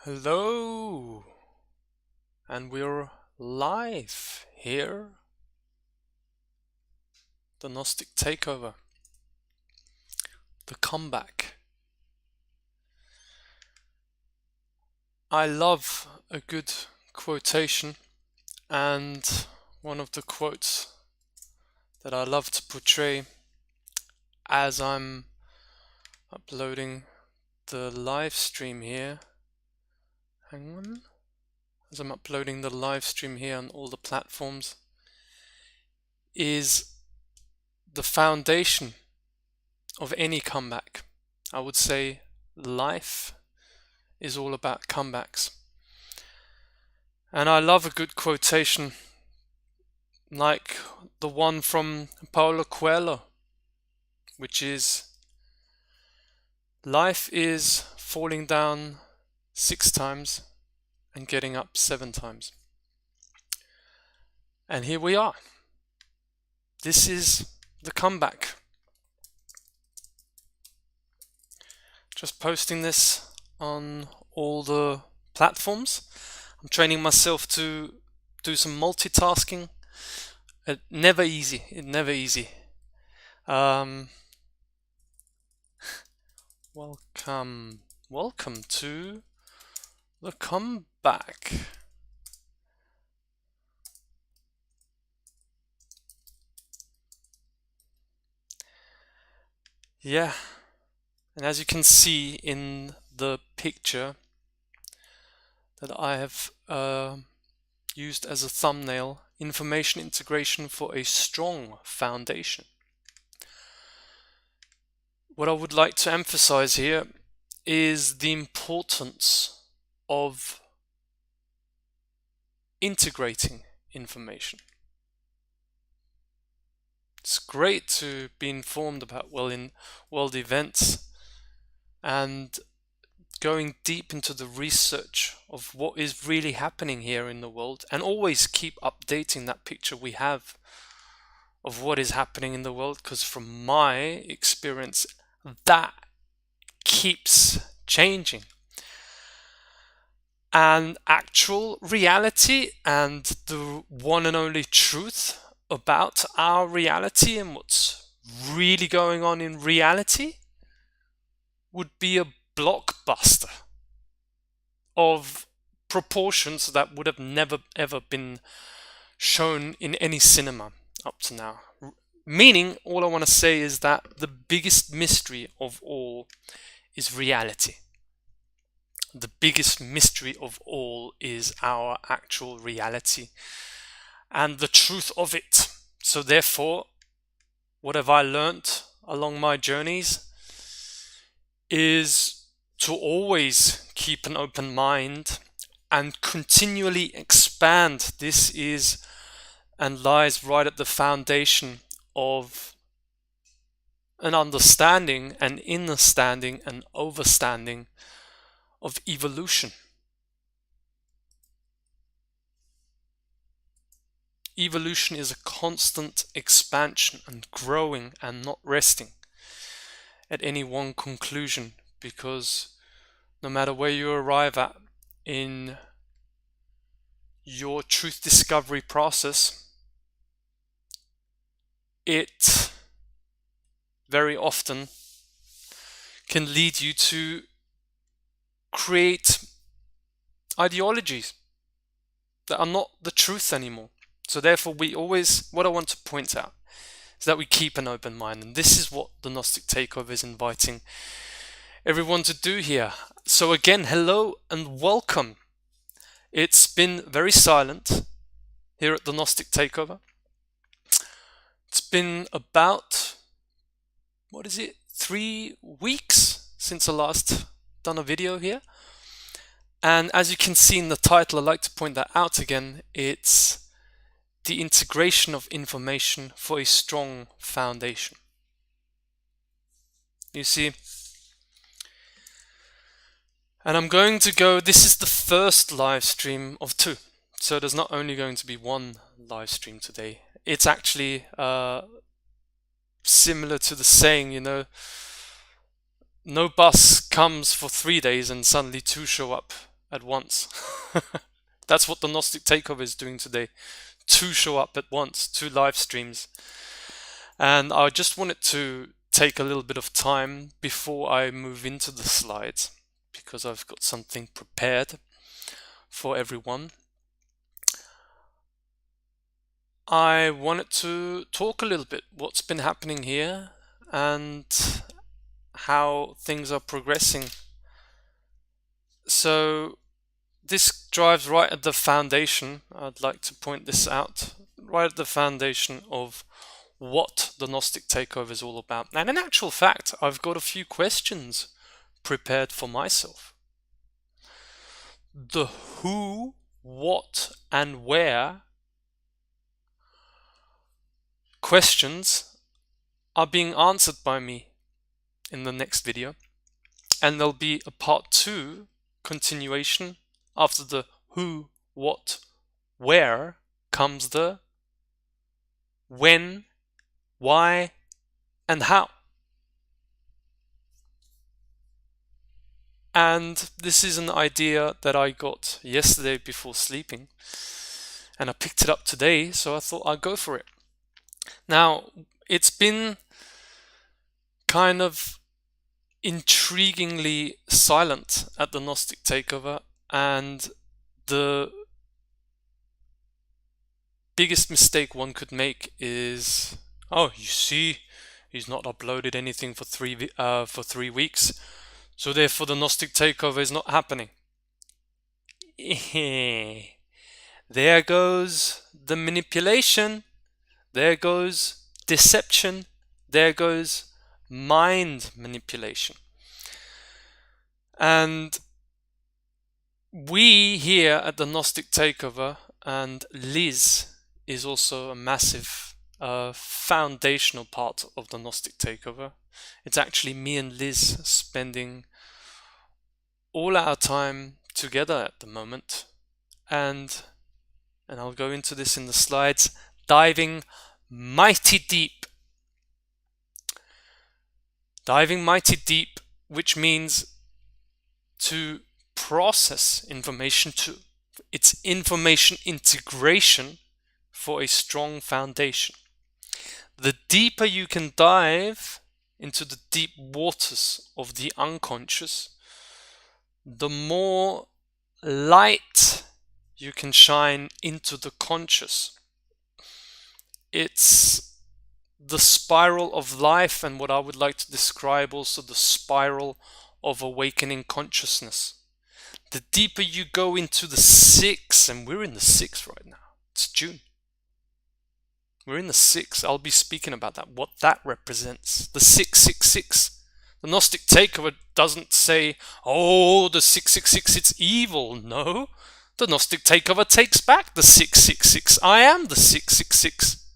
Hello, and we're live here. The Gnostic Takeover, the comeback. I love a good quotation, and one of the quotes that I love to portray as I'm uploading the live stream here. Hang on. As I'm uploading the live stream here on all the platforms, is the foundation of any comeback. I would say life is all about comebacks. And I love a good quotation like the one from Paulo Coelho, which is, life is falling down 6 times and getting up 7 times. And here we are. This is the comeback. Just posting this on all the platforms. I'm training myself to do some multitasking. Never easy. Welcome to the comeback. Yeah, and as you can see in the picture that I have used as a thumbnail, information integration for a strong foundation. What I would like to emphasize here is the importance of integrating information. It's great to be informed about world events and going deep into the research of what is really happening here in the world, and always keep updating that picture we have of what is happening in the world, because from my experience that keeps changing. And actual reality and the one and only truth about our reality and what's really going on in reality would be a blockbuster of proportions that would have never ever been shown in any cinema up to now. Meaning, all I want to say is that the biggest mystery of all is reality. The biggest mystery of all is our actual reality and the truth of it. So therefore, what have I learnt along my journeys is to always keep an open mind and continually expand. This is and lies right at the foundation of an understanding, an understanding, an overstanding of evolution. Evolution is a constant expansion and growing and not resting at any one conclusion, because no matter where you arrive at in your truth discovery process, it very often can lead you to create ideologies that are not the truth anymore. So therefore, what I want to point out is that we keep an open mind, and this is what the Gnostic Takeover is inviting everyone to do here. So again, hello and welcome. It's been very silent here at the Gnostic Takeover. It's been about, 3 weeks since I last done a video here. And as you can see in the title, I'd like to point that out again. It's the integration of information for a strong foundation. You see, and I'm going to go, this is the first live stream of 2. So there's not only going to be 1 live stream today. It's actually similar to the saying, no bus comes for 3 days and suddenly 2 show up at once. That's what the Gnostic Takeover is doing today. 2 show up at once, 2 live streams. And I just wanted to take a little bit of time before I move into the slides, because I've got something prepared for everyone. I wanted to talk a little bit what's been happening here and how things are progressing. So this drives right at the foundation. I'd like to point this out, right at the foundation of what the Gnostic Takeover is all about. And in actual fact, I've got a few questions prepared for myself. The who, what, and where questions are being answered by me in the next video, and there'll be a part 2 continuation. After the who, what, where comes the when, why, and how. And this is an idea that I got yesterday before sleeping, and I picked it up today, so I thought I'd go for it. Now, it's been kind of intriguingly silent at the Gnostic Takeover, and the biggest mistake one could make is, oh, you see, he's not uploaded anything for 3 weeks, so therefore the Gnostic Takeover is not happening. There goes the manipulation, there goes deception, there goes mind manipulation. And we here at the Gnostic Takeover, and Liz is also a massive foundational part of the Gnostic Takeover. It's actually me and Liz spending all our time together at the moment, and I'll go into this in the slides, diving mighty deep, which means to process information, it's information integration for a strong foundation. The deeper you can dive into the deep waters of the unconscious, the more light you can shine into the conscious. It's the spiral of life, and what I would like to describe also the spiral of awakening consciousness. The deeper you go into the 6, and we're in the 6 right now, it's June. We're in the 6. I'll be speaking about that, what that represents. The 666. The Gnostic Takeover doesn't say, oh, the 666, it's evil. No. The Gnostic Takeover takes back the 666. I am the 666.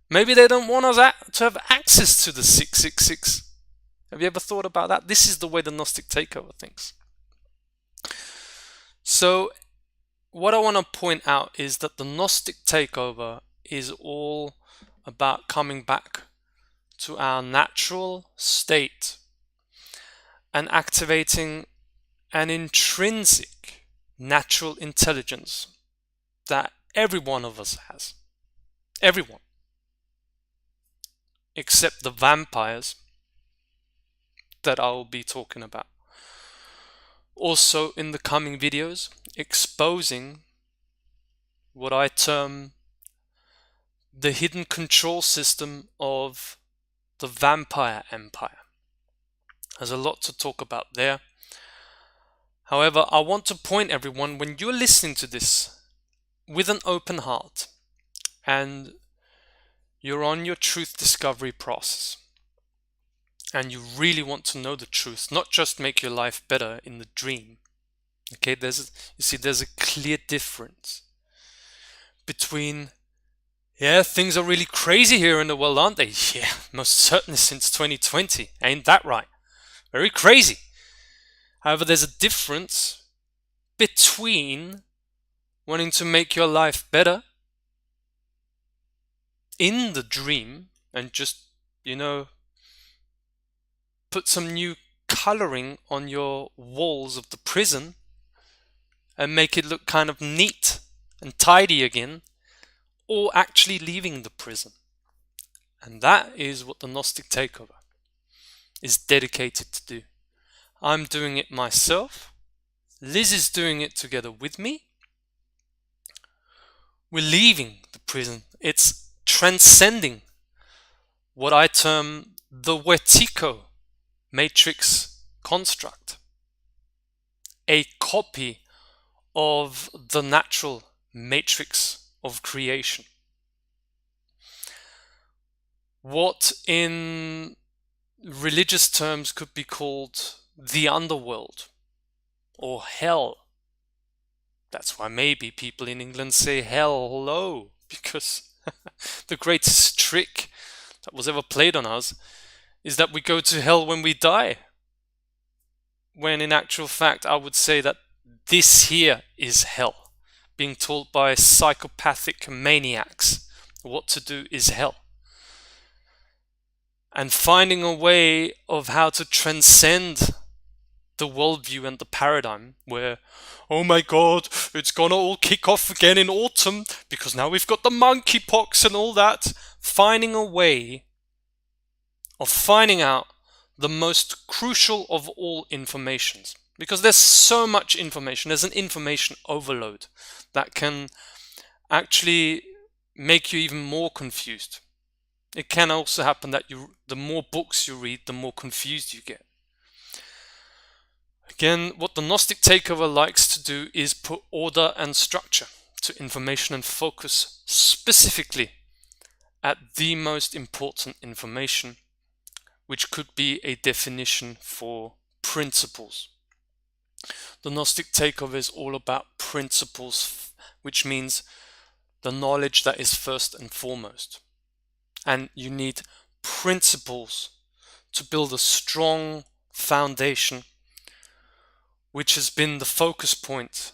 Maybe they don't want us to have access to the 666. Have you ever thought about that? This is the way the Gnostic Takeover thinks. So, what I want to point out is that the Gnostic Takeover is all about coming back to our natural state and activating an intrinsic natural intelligence that every one of us has. Everyone. Except the vampires that I will be talking about. Also in the coming videos, exposing what I term the hidden control system of the vampire empire. There's a lot to talk about there. However, I want to point everyone, when you're listening to this with an open heart and you're on your truth discovery process and you really want to know the truth, not just make your life better in the dream. Okay, there's a clear difference between, yeah, things are really crazy here in the world, aren't they? Yeah, most certainly since 2020. Ain't that right? Very crazy. However, there's a difference between wanting to make your life better in the dream and just, put some new coloring on your walls of the prison, and make it look kind of neat and tidy again, or actually leaving the prison. And that is what the Gnostic Takeover is dedicated to do. I'm doing it myself. Liz is doing it together with me. We're leaving the prison. It's transcending what I term the Wetiko matrix construct, a copy of the natural matrix of creation. What in religious terms could be called the underworld or hell. That's why maybe people in England say hello, because the greatest trick that was ever played on us is that we go to hell when we die. When in actual fact, I would say that this here is hell. Being told by psychopathic maniacs what to do is hell. And finding a way of how to transcend the worldview and the paradigm where, oh my god, it's gonna all kick off again in autumn because now we've got the monkeypox and all that. Finding a way of finding out the most crucial of all informations. Because there's so much information, there's an information overload that can actually make you even more confused. It can also happen that the more books you read, the more confused you get. Again, what the Gnostic Takeover likes to do is put order and structure to information and focus specifically at the most important information, which could be a definition for principles. The Gnostic Takeover is all about principles, which means the knowledge that is first and foremost. And you need principles to build a strong foundation, which has been the focus point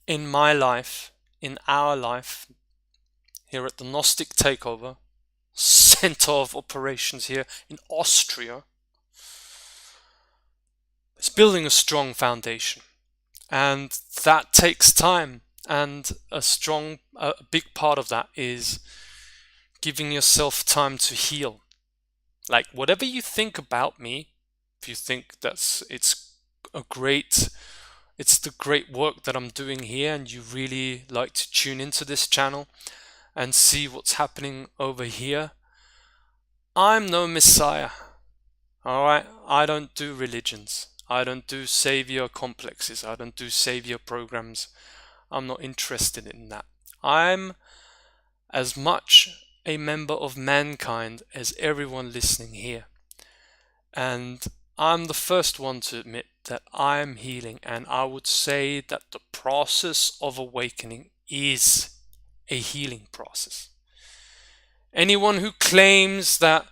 in my life, in our life, here at the Gnostic Takeover, center of operations here in Austria. It's building a strong foundation, and that takes time, and a big part of that is giving yourself time to heal. Like, whatever you think about me, if you think it's the great work that I'm doing here and you really like to tune into this channel and see what's happening over here, I'm no messiah. Alright, I don't do religions. I don't do savior complexes. I don't do savior programs. I'm not interested in that. I'm as much a member of mankind as everyone listening here. And I'm the first one to admit that I'm healing, and I would say that the process of awakening is a healing process. Anyone who claims that,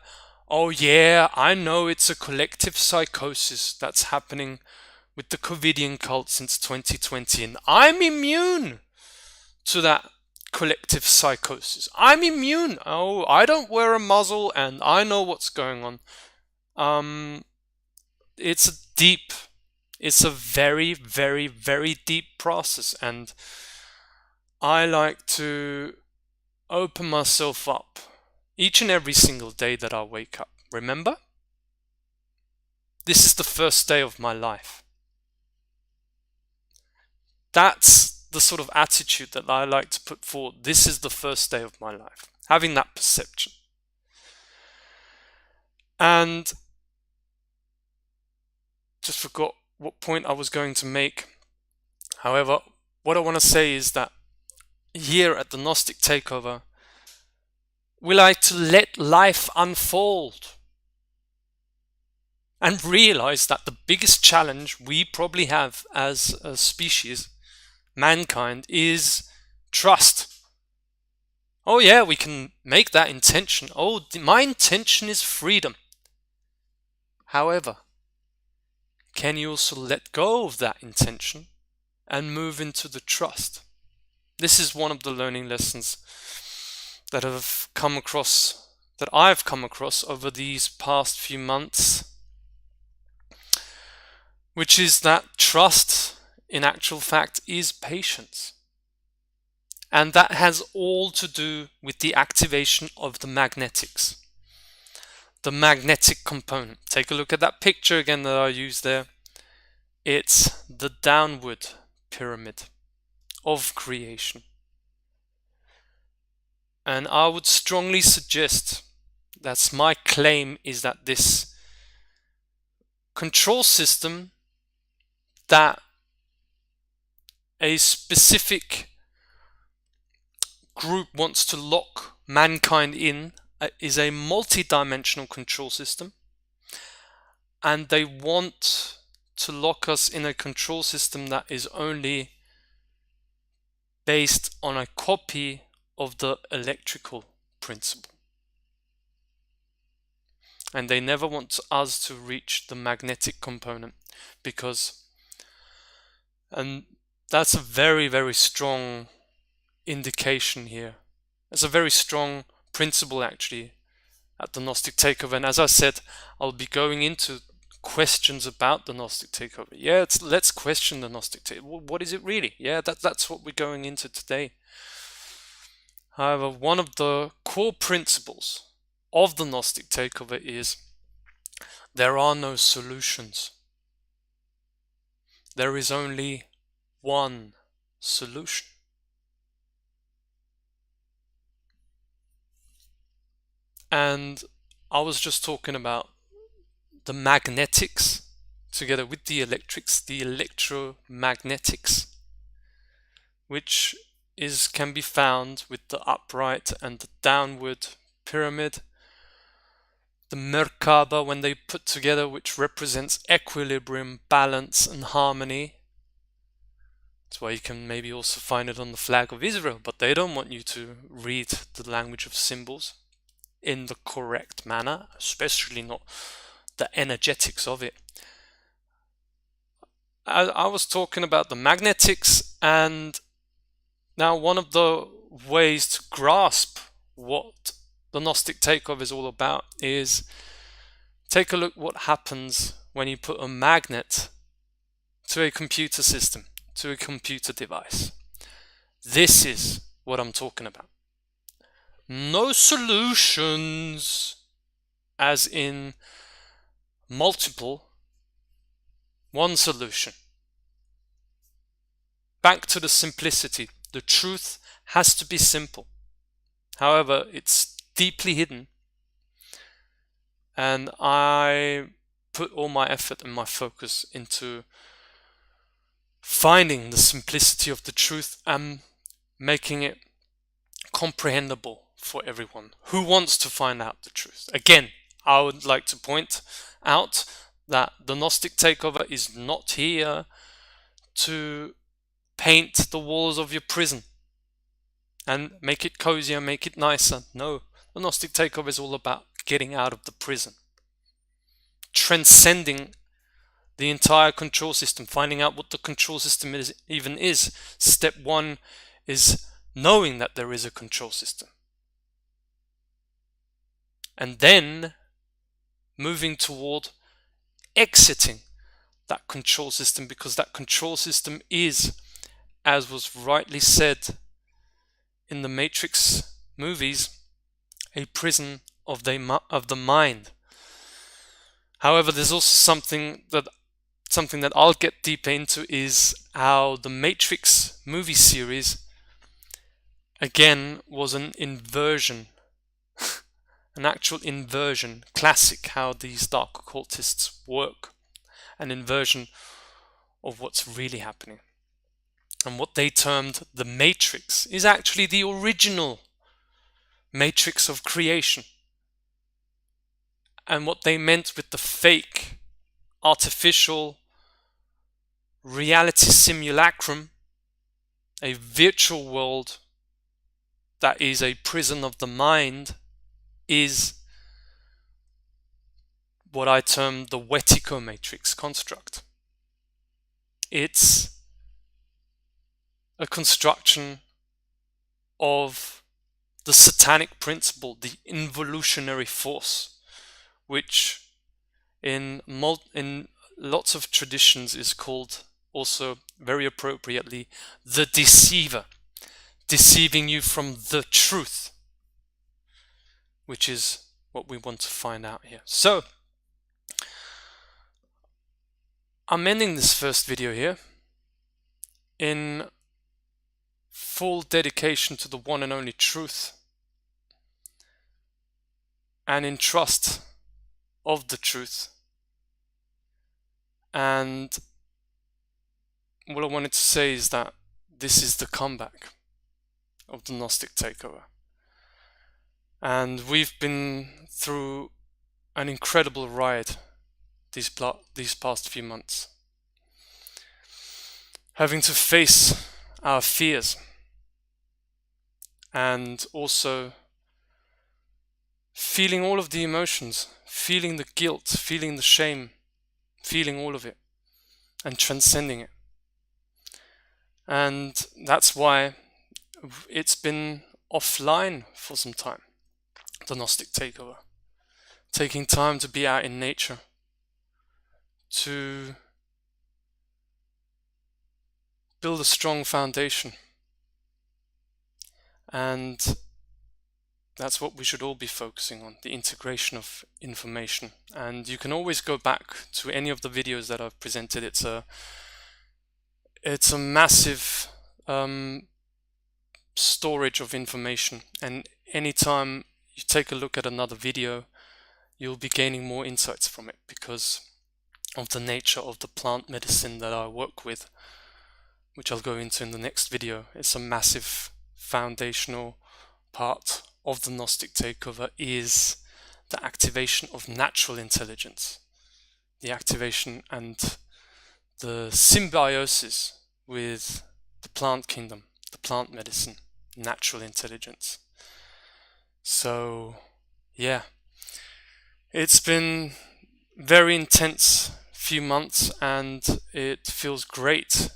oh yeah, I know it's a collective psychosis that's happening with the Covidian cult since 2020, and I'm immune to that collective psychosis. I'm immune. Oh, I don't wear a muzzle and I know what's going on. It's a very, very, very deep process, and I like to open myself up each and every single day that I wake up. Remember? This is the first day of my life. That's the sort of attitude that I like to put forward. This is the first day of my life. Having that perception. And just forgot what point I was going to make. However, what I want to say is that here at the Gnostic Takeover, we like to let life unfold and realize that the biggest challenge we probably have as a species, mankind, is trust. Oh yeah, we can make that intention. Oh, my intention is freedom. However, can you also let go of that intention and move into the trust? This is one of the learning lessons that I've come across over these past few months, which is that trust in actual fact is patience. And that has all to do with the activation of the magnetics. The magnetic component. Take a look at that picture again that I used there. It's the downward pyramid of creation. And I would strongly suggest, that's my claim, is that this control system that a specific group wants to lock mankind in is a multi-dimensional control system, and they want to lock us in a control system that is only based on a copy of the electrical principle. And they never want us to reach the magnetic component, because, and that's a very, very strong indication here. It's a very strong principle actually at the Gnostic Takeover. And as I said, I'll be going into questions about the Gnostic Takeover. Yeah, let's question the Gnostic Takeover. What is it really? Yeah, that's what we're going into today. However, one of the core principles of the Gnostic Takeover is there are no solutions. There is only one solution. And I was just talking about the magnetics together with the electrics, the electromagnetics, which can be found with the upright and the downward pyramid. The Merkaba, when they put together, which represents equilibrium, balance and harmony. That's why you can maybe also find it on the flag of Israel, but they don't want you to read the language of symbols in the correct manner, especially not the energetics of it. I was talking about the magnetics, and now one of the ways to grasp what the Gnostic Takeover is all about is take a look what happens when you put a magnet to a computer system, to a computer device. This is what I'm talking about. No solutions, as in multiple, one solution. Back to the simplicity. The truth has to be simple. However, it's deeply hidden, and I put all my effort and my focus into finding the simplicity of the truth and making it comprehensible for everyone who wants to find out the truth. Again, I would like to point out that the Gnostic Takeover is not here to paint the walls of your prison and make it cozier, make it nicer. No, the Gnostic Takeover is all about getting out of the prison, transcending the entire control system, finding out what the control system even is. Step one is knowing that there is a control system, and then moving toward exiting that control system, because that control system is, as was rightly said in the Matrix movies, a prison of the mind. However, there's also something that I'll get deeper into, is how the Matrix movie series again was an inversion, an actual inversion, classic how these dark occultists work, an inversion of what's really happening. And what they termed the Matrix is actually the original matrix of creation. And what they meant with the fake, artificial reality simulacrum, a virtual world that is a prison of the mind, is what I term the Wetiko matrix construct. It's a construction of the satanic principle, the involutionary force, which in lots of traditions is called also very appropriately the deceiver, deceiving you from the truth, which is what we want to find out here. So I'm ending this first video here in full dedication to the one and only truth, and in trust of the truth. And what I wanted to say is that this is the comeback of the Gnostic takeover. And we've been through an incredible ride these past few months, having to face our fears and also feeling all of the emotions, feeling the guilt, feeling the shame, feeling all of it and transcending it. And that's why it's been offline for some time, the Gnostic takeover. Taking time to be out in nature, to build a strong foundation. And that's what we should all be focusing on, the integration of information. And you can always go back to any of the videos that I've presented. It's a massive storage of information, and anytime you take a look at another video, you'll be gaining more insights from it because of the nature of the plant medicine that I work with, which I'll go into in the next video. It's a massive foundational part of the Gnostic takeover is the activation of natural intelligence, the activation and the symbiosis with the plant kingdom, the plant medicine, natural intelligence. So yeah, it's been very intense few months, and it feels great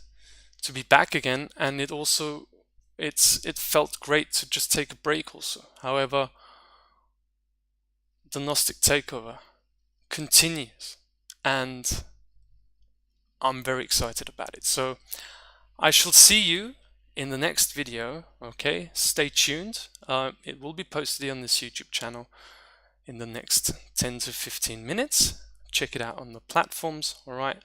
to be back again, and it felt great to just take a break also. However, the Gnostic takeover continues, and I'm very excited about it. So I shall see you in the next video. Okay, stay tuned. It will be posted on this YouTube channel in the next 10 to 15 minutes. Check it out on the platforms. All right.